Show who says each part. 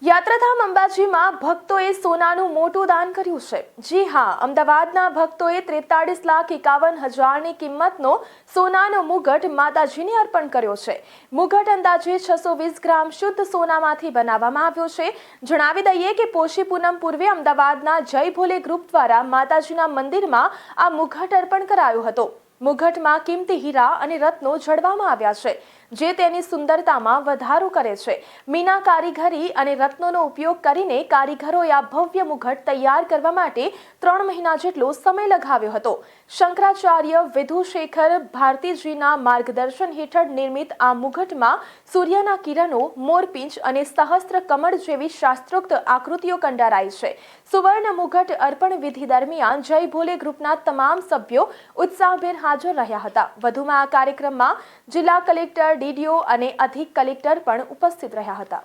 Speaker 1: યાત્રાધામ અંબાજીમાં ભક્તોએ સોનાનું મોટું દાન કર્યું છે। જી હા, અમદાવાદના ભક્તોએ 43,51,000ની કિંમતનો સોનાનો મુગટ માતાજીને અર્પણ કર્યો છે। મુગટ અંદાજે 620 ગ્રામ શુદ્ધ સોનામાંથી બનાવવામાં આવ્યો છે। જણાવી દઈએ કે પોષી પૂનમ પૂર્વે અમદાવાદના જય ભોલે ગ્રુપ દ્વારા માતાજીના મંદિરમાં આ મુગટ અર્પણ કરાયો હતો। મુગટમાં કિંમતી હીરા અને રત્નો જડવામાં આવ્યા છે, જે તેની સુંદરતામાં વધારો કરે છે। મીના કારીગરી અને રત્નોનો ઉપયોગ કરીને કારીગરોએ આ ભવ્ય મુગટ તૈયાર કરવા માટે 3 મહિના જેટલો સમય લગાવ્યો હતો। શંકરાચાર્ય વિધુશેખર ભારતીજીના માર્ગદર્શન હેઠળ નિર્મિત આ મુગટમાં સૂર્યના કિરણો, મોરપીંછ અને સહસ્ત્ર કમળ જેવી શાસ્ત્રોક્ત આકૃતિઓ કંડારાઈ છે। સુવર્ણ મુગટ અર્પણ વિધિ દરમિયાન જય ભોલે ગ્રુપના તમામ સભ્યો ઉત્સાહભેર હાજર રહ્યા હતા। વધુમાં આ કાર્યક્રમમાં જિલ્લા કલેક્ટર, ડીડીઓ અને અધિક કલેક્ટર પણ ઉપસ્થિત રહ્યા હતા।